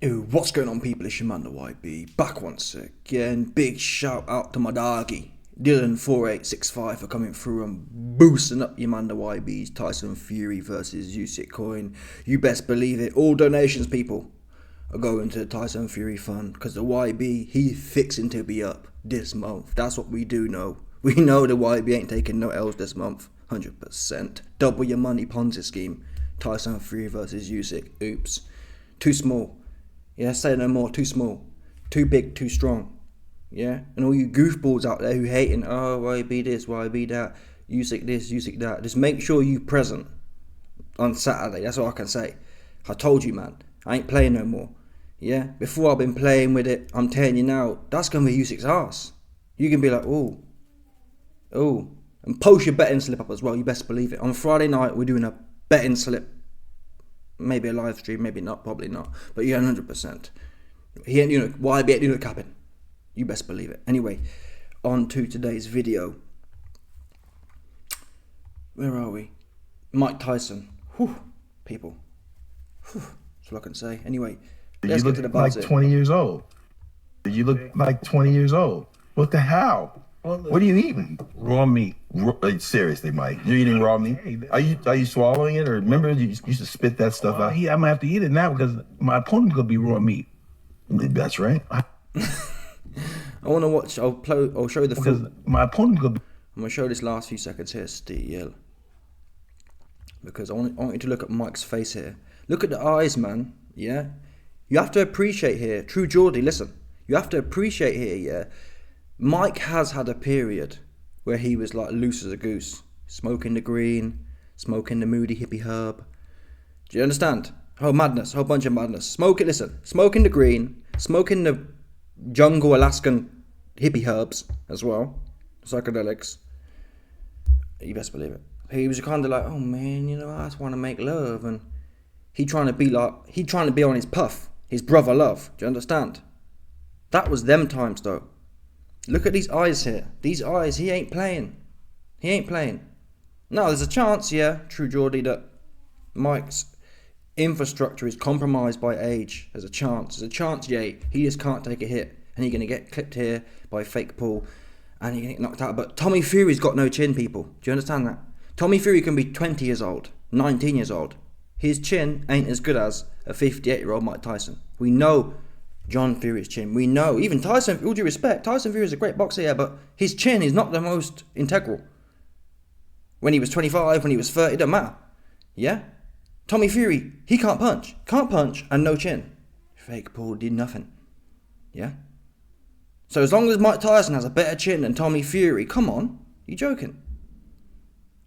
Yo, what's going on, people? It's your man, the YB, back once again. Big shout out to my doggy, Dylan4865, for coming through and boosting up your man, the YB's Tyson Fury versus Usyk coin. You best believe it. All donations, people, are going to the Tyson Fury fund, because the YB, he fixing to be up this month. That's what we do know. We know the YB ain't taking no L's this month. 100%. Double your money Ponzi scheme. Tyson Fury versus Usyk. Oops. Too small. Yeah, say no more. Too small. Too big, too strong. Yeah? And all you goofballs out there who hating, oh, why be this, why be that, Usyk this, Usyk that. Just make sure you present on Saturday. That's all I can say. I told you, man. I ain't playing no more. Yeah? Before I've been playing with it, I'm telling you now, that's going to be Usyk's ass. You can be like, oh. And post your betting slip up as well. You best believe it. On Friday night, we're doing a betting slip. Maybe a live stream, maybe not, probably not. But yeah, 100%. He ain't, YB ain't doing the capping. You best believe it. Anyway, on to today's video. Where are we? Mike Tyson. Whew, people. Whew, that's all I can say. Anyway, let's get to the buzz. You look like 20 years old. You look like 20 years old. What the hell? What are you eating? Raw meat. Seriously, Mike, you're eating raw meat? Are you swallowing it, or remember you used to spit that stuff out? I'm gonna have to eat it now because my opponent's gonna be raw meat. That's right. I want to watch. I'll show you the full. My opponent's gonna be. I'm gonna show this last few seconds here still, because I want you to look at Mike's face here. Look at the eyes, man. Yeah, you have to appreciate here. True Geordie, listen. You have to appreciate here. Yeah. Mike has had a period where he was like loose as a goose, smoking the green, smoking the moody hippie herb. Do you understand? Oh, madness, whole bunch of madness. Smoking the green, smoking the jungle Alaskan hippie herbs as well, psychedelics. You best believe it. He was kind of like, oh man, I just want to make love, and he trying to be on his puff, his brother love. Do you understand? That was them times though. Look at these eyes here. These eyes, he ain't playing. Now, there's a chance, yeah, True Geordie, that Mike's infrastructure is compromised by age. There's a chance, yeah, he just can't take a hit. And you're going to get clipped here by fake Paul, and you're going to get knocked out. But Tommy Fury's got no chin, people. Do you understand that? Tommy Fury can be 20 years old, 19 years old. His chin ain't as good as a 58-year-old Mike Tyson. We know John Fury's chin. We know, even Tyson, with all due respect, Tyson Fury is a great boxer, yeah, but his chin is not the most integral. When he was 25, when he was 30, it doesn't matter. Yeah? Tommy Fury, he can't punch. And no chin. Fake Paul did nothing. Yeah? So as long as Mike Tyson has a better chin than Tommy Fury, come on, you joking?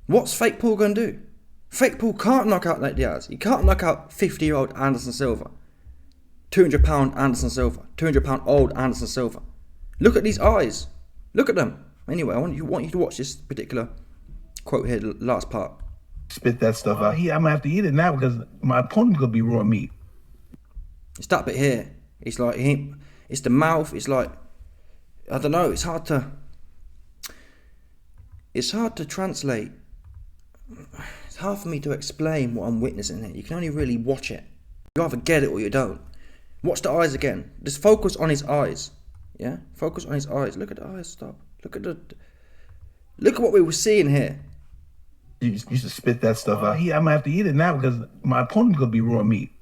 What's fake Paul going to do? Fake Paul can't knock out Nate Diaz. He can't knock out 50-year-old Anderson Silva. 200-pound Anderson Silva. 200-pound old Anderson Silva. Look at these eyes. Look at them. Anyway, I want you to watch this particular quote here, the last part. Spit that stuff out. I'm gonna have to eat it now because my opponent's gonna be raw meat. It's that bit here. It's like it's the mouth. It's like, I don't know. It's hard to translate. It's hard for me to explain what I'm witnessing here. You can only really watch it. You either get it or you don't. Watch the eyes again. Just focus on his eyes. Yeah? Focus on his eyes. Look at the eyes. Stop. Look at what we were seeing here. You used to spit that stuff out. I'm gonna have to eat it now because my opponent's gonna be raw meat.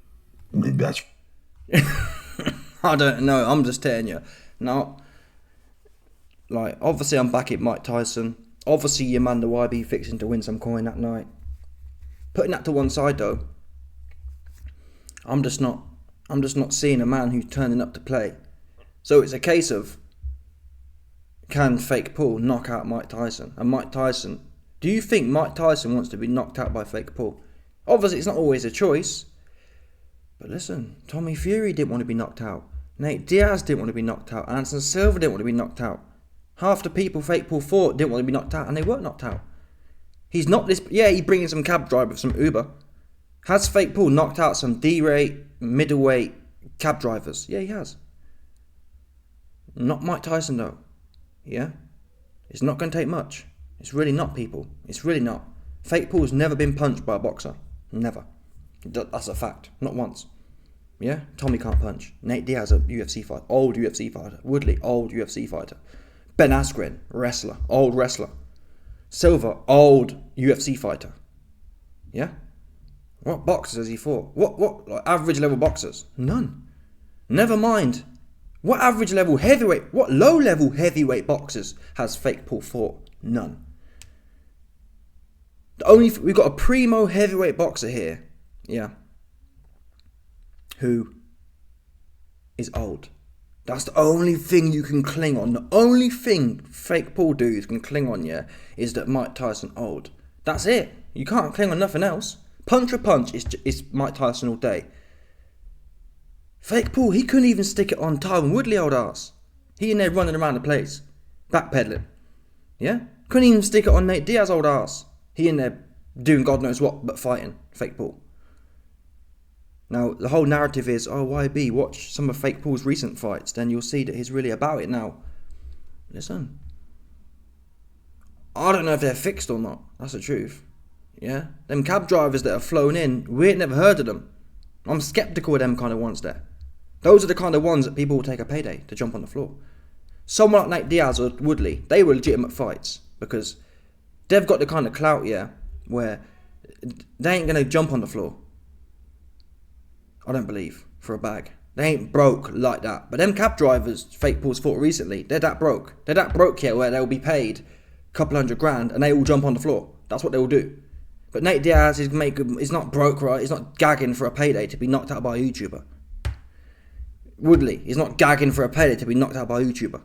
That's I don't know. I'm just telling you. Now, like, obviously I'm backing Mike Tyson. Obviously your man, the YB, fixing to win some coin that night. Putting that to one side though, I'm just not seeing a man who's turning up to play. So it's a case of, can fake Paul knock out Mike Tyson? And Mike Tyson, do you think Mike Tyson wants to be knocked out by fake Paul? Obviously it's not always a choice. But listen, Tommy Fury didn't want to be knocked out. Nate Diaz didn't want to be knocked out. Anderson Silva didn't want to be knocked out. Half the people fake Paul fought didn't want to be knocked out, and they weren't knocked out. He's not this, yeah, he's bringing some cab drivers, some Uber. Has fake Paul knocked out some D-rate, middleweight cab drivers? Yeah, he has. Not Mike Tyson though. Yeah? It's not going to take much. It's really not, people. It's really not. Fake Paul's never been punched by a boxer. Never. That's a fact. Not once. Yeah, Tommy can't punch. Nate Diaz, a UFC fighter, old UFC fighter. Woodley, old UFC fighter. Ben Askren, wrestler, old wrestler. Silva, old UFC fighter. Yeah? What boxers has he fought? What like average level boxers? None. Never mind. What average level heavyweight, what low level heavyweight boxers has Fake Paul fought? None. We've got a primo heavyweight boxer here, yeah, who is old. That's the only thing you can cling on. The only thing Fake Paul dudes can cling on, yeah, is that Mike Tyson old. That's it. You can't cling on nothing else. Punch for punch is Mike Tyson all day. Fake Paul, he couldn't even stick it on Tyron Woodley old ass. He in there running around the place, backpedaling. Yeah? Couldn't even stick it on Nate Diaz old ass. He in there doing God knows what but fighting. Fake Paul. Now, the whole narrative is, oh, YB, watch some of Fake Paul's recent fights, then you'll see that he's really about it now. Listen. I don't know if they're fixed or not. That's the truth. Yeah? Them cab drivers that have flown in, we ain't never heard of them. I'm sceptical of them kind of ones there. Those are the kind of ones that people will take a payday to jump on the floor. Someone like Nate Diaz or Woodley, they were legitimate fights because they've got the kind of clout, yeah, where they ain't going to jump on the floor. I don't believe, for a bag. They ain't broke like that. But them cab drivers Fake Paul's fought recently, they're that broke. They're that broke here where they'll be paid a couple $100,000 and they all jump on the floor. That's what they will do. But Nate Diaz is not broke, right? He's not gagging for a payday to be knocked out by a YouTuber. Woodley is not gagging for a payday to be knocked out by a YouTuber.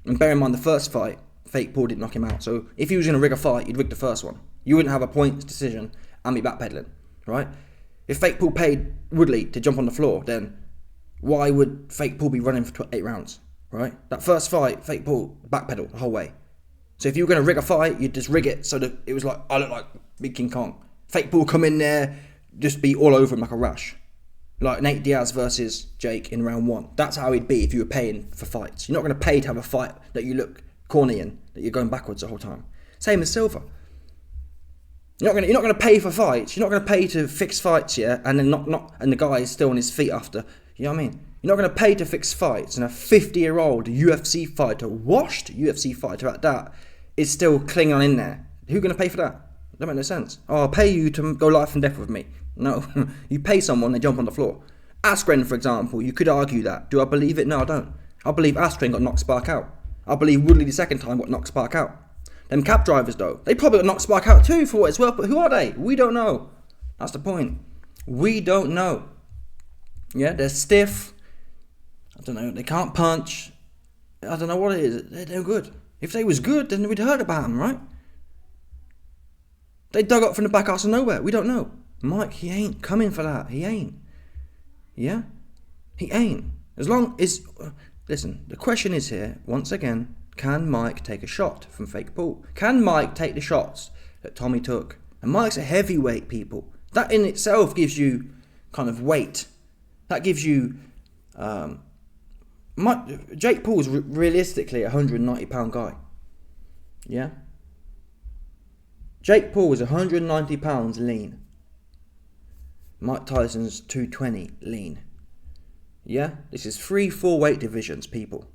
And bear in mind, the first fight, Fake Paul didn't knock him out. So if he was going to rig a fight, you'd rig the first one. You wouldn't have a points decision and be backpedaling, right? If Fake Paul paid Woodley to jump on the floor, then why would Fake Paul be running for 8 rounds, right? That first fight, Fake Paul backpedaled the whole way. So if you were going to rig a fight, you'd just rig it so that it was like, I look like Big King Kong. Fake Paul come in there, just be all over him like a rash. Like Nate Diaz versus Jake in round 1. That's how he'd be if you were paying for fights. You're not going to pay to have a fight that you look corny in, that you're going backwards the whole time. Same as Silva. You're not going to pay for fights. You're not going to pay to fix fights, yeah, and then and the guy is still on his feet after. You know what I mean? You're not going to pay to fix fights, and a 50-year-old UFC fighter, washed UFC fighter at that, is still clinging on in there. Who's going to pay for that? That makes no sense. Oh, I'll pay you to go life and death with me. No, you pay someone, they jump on the floor. Askren, for example, you could argue that. Do I believe it? No, I don't. I believe Askren got knocked Spark out. I believe Woodley the second time got knocked Spark out. Them cab drivers, though, they probably got knocked Spark out too, for what it's worth, but who are they? We don't know. That's the point. We don't know. Yeah, they're stiff. I don't know, they can't punch. I don't know what it is. They're no good. If they was good, then we'd heard about them, right? They dug up from the back arse of nowhere. We don't know. Mike, he ain't coming for that. He ain't. Yeah? He ain't. As long as... listen, the question is here, once again, can Mike take a shot from Fake Paul? Can Mike take the shots that Tommy took? And Mike's a heavyweight, people. That in itself gives you kind of weight. That gives you... Jake Paul's realistically a 190-pound guy. Yeah? Jake Paul is 190 pounds lean. Mike Tyson's 220 lean. Yeah? This is 3-4 weight divisions, people.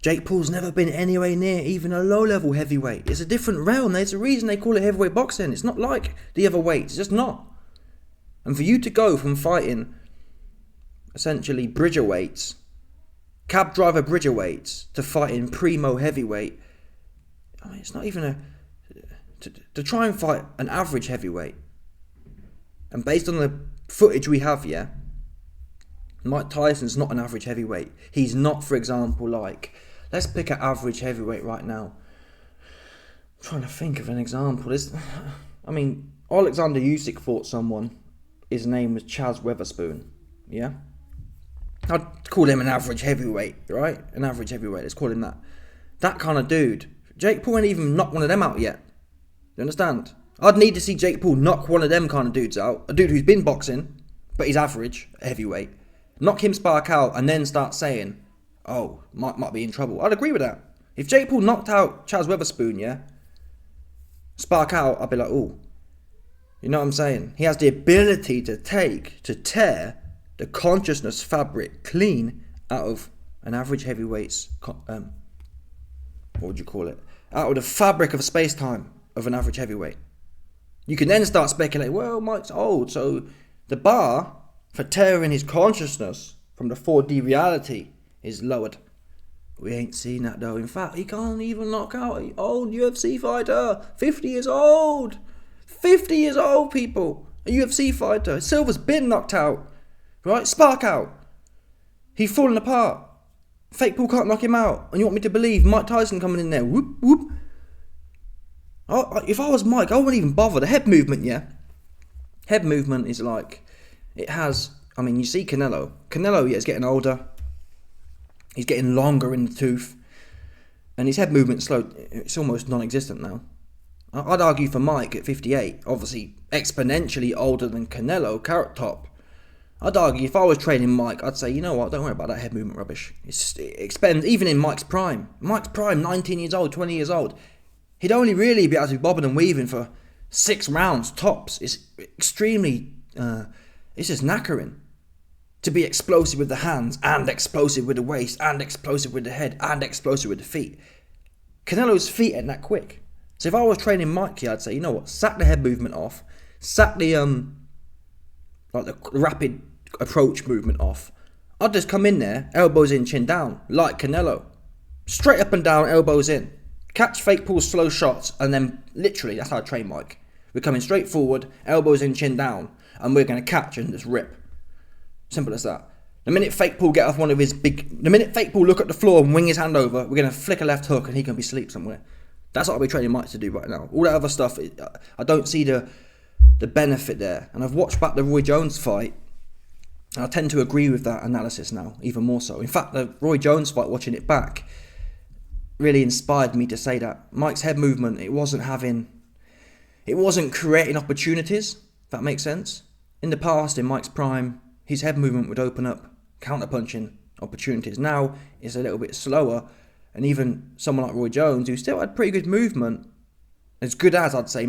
Jake Paul's never been anywhere near even a low-level heavyweight. It's a different realm. There's a reason they call it heavyweight boxing. It's not like the other weights. It's just not. And for you to go from fighting essentially bridger weights, cab driver bridger weights, to fighting primo heavyweight, I mean, it's not even to try and fight an average heavyweight. And based on the footage we have, yeah, Mike Tyson's not an average heavyweight. He's not, for example, like, let's pick an average heavyweight right now. I'm trying to think of an example. Alexander Usyk fought someone. His name was Chaz Weatherspoon. Yeah? I'd call him an average heavyweight, right? An average heavyweight, let's call him that. That kind of dude. Jake Paul ain't even knocked one of them out yet. You understand? I'd need to see Jake Paul knock one of them kind of dudes out. A dude who's been boxing, but he's average, heavyweight. Knock him Spark out and then start saying, oh, might be in trouble. I'd agree with that. If Jake Paul knocked out Chaz Weatherspoon, yeah, Spark out, I'd be like, oh. You know what I'm saying? He has the ability to tear the consciousness fabric clean out of an average heavyweight's, what would you call it? Out of the fabric of space-time of an average heavyweight. You can then start speculating, well, Mike's old, so the bar for tearing his consciousness from the 4D reality is lowered. We ain't seen that though. In fact, he can't even knock out an old UFC fighter. 50 years old. 50 years old, people. A UFC fighter. Silver's been knocked out. Right? Spark out. He's falling apart. Fake Paul can't knock him out. And you want me to believe Mike Tyson coming in there? Whoop, whoop. If I was Mike, I wouldn't even bother. The head movement, yeah? Head movement is like, it has, I mean, you see Canelo. Canelo, yeah, is getting older. He's getting longer in the tooth. And his head movement's slow. It's almost non-existent now. I'd argue for Mike at 58, obviously exponentially older than Canelo, carrot top. I'd argue if I was training Mike, I'd say, you know what, don't worry about that head movement rubbish. It expends, even in Mike's prime. Mike's prime, 19 years old, 20 years old. He'd only really be able to be bobbing and weaving for 6 rounds tops. It's extremely, it's just knackering. To be explosive with the hands, and explosive with the waist, and explosive with the head, and explosive with the feet. Canelo's feet ain't that quick. So if I was training Mikey, I'd say, you know what, sack the head movement off, sack the like the rapid approach movement off. I'd just come in there, elbows in, chin down, like Canelo. Straight up and down, elbows in. Catch Fake Paul's slow shots, and then literally, that's how I train Mike. We're coming straight forward, elbows in, chin down, and we're going to catch and just rip. Simple as that. The minute Fake Paul get off one of his the minute Fake Paul look at the floor and wing his hand over, we're going to flick a left hook and he can be asleep somewhere. That's what I'll be training Mike to do right now. All that other stuff, I don't see the benefit there. And I've watched back the Roy Jones fight, and I tend to agree with that analysis now, even more so. In fact, the Roy Jones fight, watching it back, really inspired me to say that Mike's head movement, it wasn't creating opportunities, if that makes sense. In the past, in Mike's prime, his head movement would open up counter-punching opportunities. Now, it's a little bit slower, and even someone like Roy Jones, who still had pretty good movement, as good as, I'd say,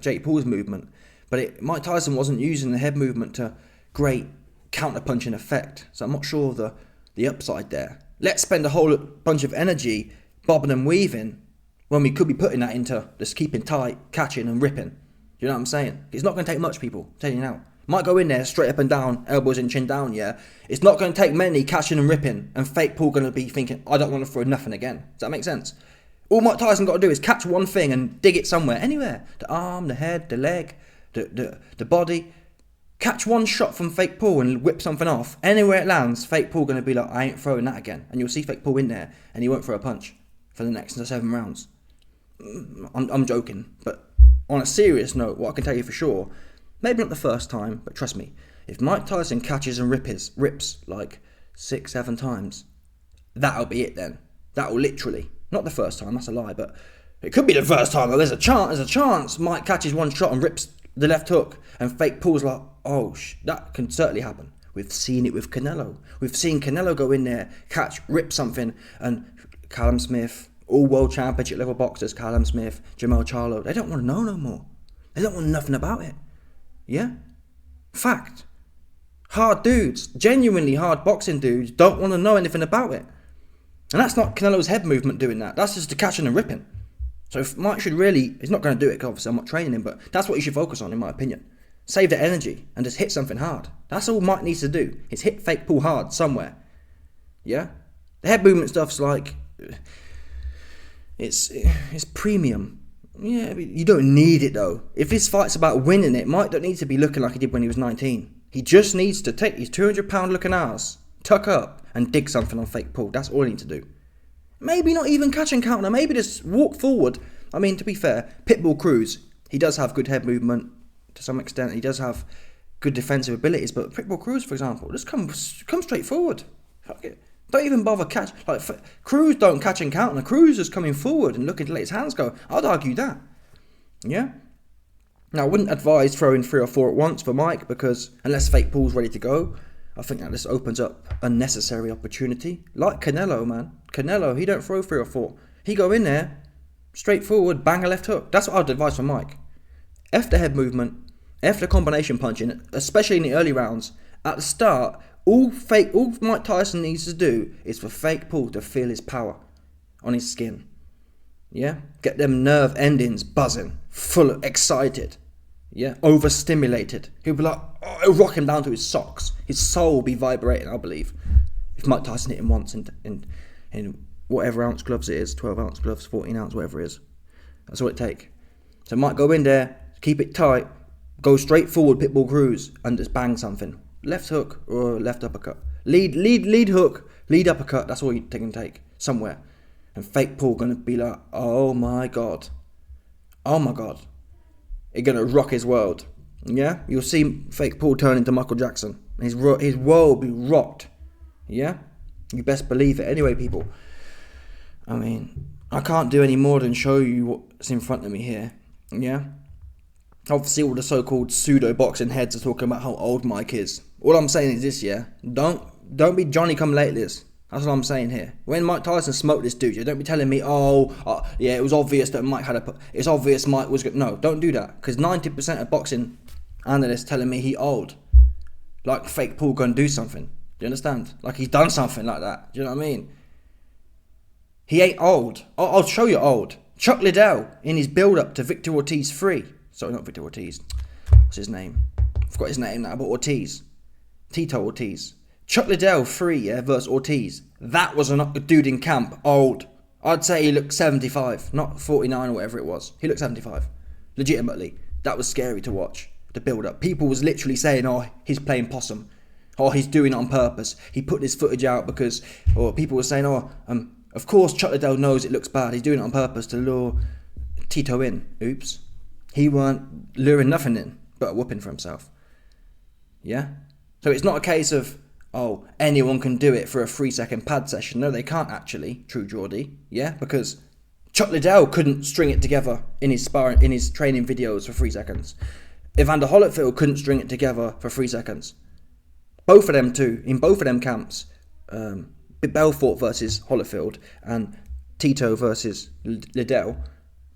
Jake Paul's movement, but Mike Tyson wasn't using the head movement to great counter-punching effect, so I'm not sure of the upside there. Let's spend a whole bunch of energy bobbing and weaving when we could be putting that into just keeping tight, catching and ripping. You know what I'm saying? It's not going to take much, people, I'm telling you now. Might go in there straight up and down, elbows in, chin down, yeah. It's not going to take many catching and ripping, and Fake Paul going to be thinking, I don't want to throw nothing again. Does that make sense? All Mike Tyson got to do is catch one thing and dig it somewhere, anywhere. The arm, the head, the leg, the body. Catch one shot from Fake Paul and whip something off. Anywhere it lands, Fake Paul going to be like, I ain't throwing that again. And you'll see Fake Paul in there, and he won't throw a punch for the next 7 rounds. I'm joking, but on a serious note, what I can tell you for sure, maybe not the first time, but trust me, if Mike Tyson catches and rips like 6-7 times, that'll be it then. That'll literally, not the first time, that's a lie, but it could be the first time. There's a chance Mike catches one shot and rips the left hook, and Fake Paul's like, oh, that can certainly happen. We've seen it with Canelo. We've seen Canelo go in there, catch, rip something, and Callum Smith, all world championship level boxers, Callum Smith, Jamal Charlo, they don't want to know no more. They don't want nothing about it. Yeah? Fact. Hard dudes, genuinely hard boxing dudes, don't want to know anything about it. And that's not Canelo's head movement doing that. That's just the catching and ripping. So if Mike should really, he's not going to do it because obviously I'm not training him, but that's what you should focus on in my opinion. Save the energy and just hit something hard. That's all Mike needs to do, is hit Fake Paul hard somewhere. Yeah? The head movement stuff's like, it's premium. Yeah, you don't need it though. If this fight's about winning it, Mike don't need to be looking like he did when he was 19. He just needs to take his 200-pound looking ass, tuck up, and dig something on Fake Paul. That's all he needs to do. Maybe not even catch and counter, maybe just walk forward. I mean, to be fair, Pitbull Cruz, he does have good head movement to some extent. He does have good defensive abilities, but Pitbull Cruz, for example, just come straight forward. Fuck it. Don't even bother catch. Like, Cruz don't catch and counter. Cruz is coming forward and looking to let his hands go. I'd argue that. Yeah? Now, I wouldn't advise throwing 3 or 4 at once for Mike, because unless Fake Paul's ready to go, I think that just opens up unnecessary opportunity. Like Canelo, man. Canelo, he don't throw 3 or 4. He go in there, straight forward, bang a left hook. That's what I'd advise for Mike. F the head movement, F the combination punching, especially in the early rounds. At the start, all Mike Tyson needs to do is for Fake Paul to feel his power on his skin. Yeah? Get them nerve endings buzzing, full of excited. Yeah? Overstimulated. He'll be like, oh, it'll rock him down to his socks. His soul will be vibrating, I believe. If Mike Tyson hit him once in whatever ounce gloves it is, 12 ounce gloves, 14 ounce, whatever it is. That's all it takes. So Mike go in there, keep it tight, go straight forward, pitbull cruise, and just bang something. Left hook or left uppercut. Lead hook, lead uppercut, that's all you can take. Somewhere. And Fake Paul gonna be like, oh my god. Oh my god. It's gonna rock his world. Yeah? You'll see Fake Paul turn into Michael Jackson. His world will be rocked. Yeah? You best believe it. Anyway, people. I mean, I can't do any more than show you what's in front of me here. Yeah? Obviously, all the so-called pseudo-boxing heads are talking about how old Mike is. All I'm saying is this, yeah? Don't be Johnny-come-latelys. That's what I'm saying here. When Mike Tyson smoked this dude, don't be telling me, yeah, it was obvious that Mike it's obvious Mike was good. No, don't do that. Because 90% of boxing analysts telling me he old. Like Fake Paul gonna do something. Do you understand? Like he's done something like that. Do you know what I mean? He ain't old. I'll show you old. Chuck Liddell in his build-up to Victor Ortiz 3. Sorry, not Victor Ortiz. What's his name? I forgot his name now, but Ortiz. Tito Ortiz. Chuck Liddell 3, yeah, versus Ortiz. That was a dude in camp, old. I'd say he looked 75, not 49 or whatever it was. He looked 75. Legitimately. That was scary to watch, the build-up. People was literally saying, oh, he's playing possum. Oh, he's doing it on purpose. He put this footage out because, or people were saying, of course Chuck Liddell knows it looks bad. He's doing it on purpose to lure Tito in. Oops. He weren't luring nothing in, but a whooping for himself. Yeah? So it's not a case of, oh, anyone can do it for a 3-second pad session. No, they can't actually, True Geordie. Yeah? Because Chuck Liddell couldn't string it together in his training videos for 3 seconds. Evander Holyfield couldn't string it together for 3 seconds. Both of them too, in both of them camps, Belfort versus Holyfield and Tito versus Liddell,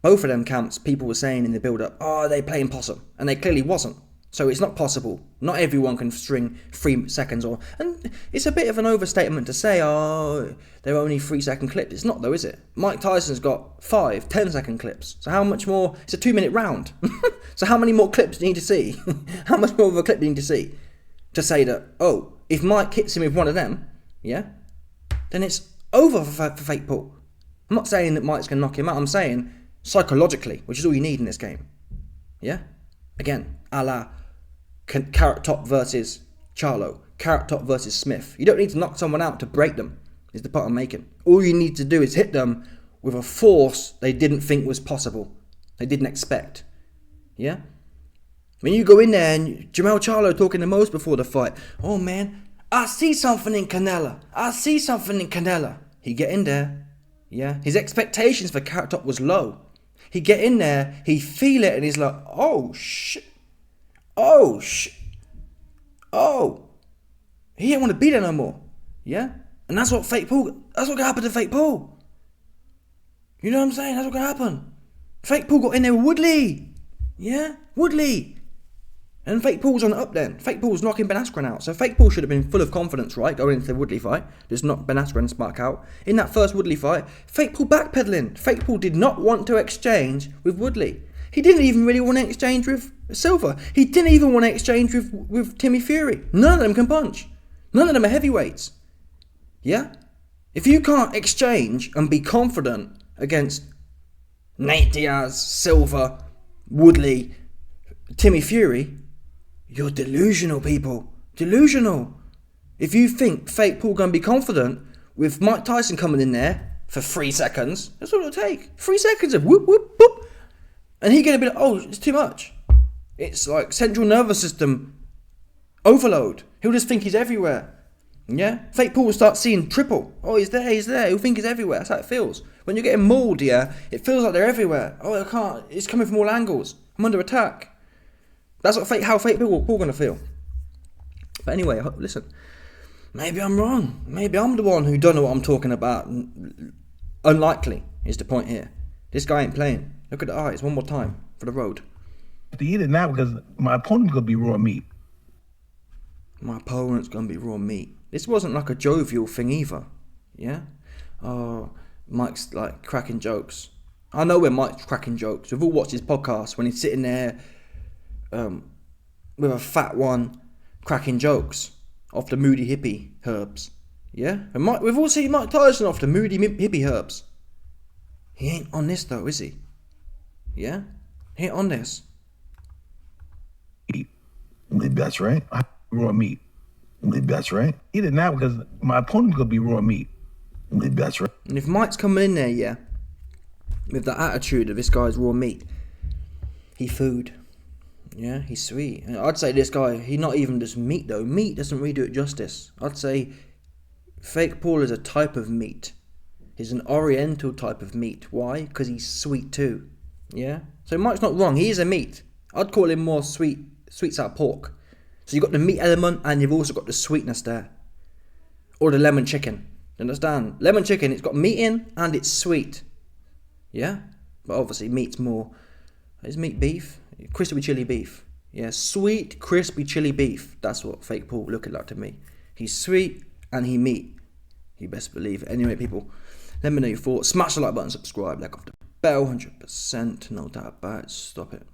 both of them camps, people were saying in the build-up, oh, they playing possum. And they clearly wasn't. So it's not possible. Not everyone can string 3 seconds and it's a bit of an overstatement to say, oh, they're only 3-second clips. It's not though, is it? Mike Tyson's got 5, 10-second clips. So how much more? It's a 2-minute round. So how many more clips do you need to see? How much more of a clip do you need to see? To say that, oh, if Mike hits him with one of them, yeah, then it's over for Fake Paul. I'm not saying that Mike's going to knock him out. I'm saying psychologically, which is all you need in this game. Yeah? Again, a la Carrot Top versus Charlo, Carrot Top versus Smith. You don't need to knock someone out to break them, is the point I'm making. All you need to do is hit them with a force they didn't think was possible. They didn't expect. Yeah? When you go in there and Jamel Charlo talking the most before the fight, oh man, I see something in Canelo. I see something in Canelo. He get in there, yeah. His expectations for Carrot Top was low. He get in there, he feel it, and he's like, oh shit, oh he didn't want to be there no more, yeah. And that's what gonna happen to Fake Paul. You know what I'm saying? That's what gonna happen. Fake Paul got in there with Woodley, yeah, Woodley. And Fake Paul's on the up then. Fake Paul's knocking Ben Askren out. So Fake Paul should have been full of confidence, right? Going into the Woodley fight. Just knock Ben Askren spark out. In that first Woodley fight, Fake Paul backpedaling. Fake Paul did not want to exchange with Woodley. He didn't even really want to exchange with Silva. He didn't even want to exchange with Timmy Fury. None of them can punch. None of them are heavyweights. Yeah? If you can't exchange and be confident against Nate Diaz, Silva, Woodley, Timmy Fury, you're delusional, people. Delusional. If you think Fake Paul gonna be confident with Mike Tyson coming in there for 3 seconds, that's all it'll take. 3 seconds of whoop, whoop, whoop. And he gonna be like, oh, it's too much. It's like central nervous system overload. He'll just think he's everywhere. Yeah? Fake Paul will start seeing triple. Oh, he's there. He'll think he's everywhere. That's how it feels. When you're getting mauled, yeah, it feels like they're everywhere. Oh, I can't. It's coming from all angles. I'm under attack. That's how Fake Paul gonna feel. But anyway, listen. Maybe I'm wrong. Maybe I'm the one who don't know what I'm talking about. Unlikely is the point here. This guy ain't playing. Look at the eyes one more time for the road. have to eat it now because my opponent's gonna be raw meat. My opponent's gonna be raw meat. This wasn't like a jovial thing either. Yeah? Mike's like cracking jokes. I know when Mike's cracking jokes. We've all watched his podcast when he's sitting there with a fat one cracking jokes off the moody hippie herbs. Yeah? And we've all seen Mike Tyson off the moody hippie herbs. He ain't on this though, is he? Yeah? He ain't on this. Maybe that's right. Raw meat. Maybe that's right. Eat it now because my opponent's gonna be raw meat. Maybe that's right. And if Mike's coming in there, yeah, with that attitude of this guy's raw meat, he food. Yeah, he's sweet. And I'd say this guy, he's not even just meat though. Meat doesn't really do it justice. I'd say Fake Paul is a type of meat. He's an oriental type of meat. Why? Because he's sweet too. Yeah? So Mike's not wrong. He is a meat. I'd call him more sweet sour pork. So you've got the meat element and you've also got the sweetness there. Or the lemon chicken. Understand? Lemon chicken, it's got meat in and it's sweet. Yeah? But obviously meat's more... Is meat beef? Crispy chili beef. Yeah, sweet, crispy chili beef. That's what Fake Paul looking like to me. He's sweet and he meat. You best believe it. Anyway, people, let me know your thoughts. Smash the like button, subscribe, like off the bell, 100%. No doubt about it. Stop it.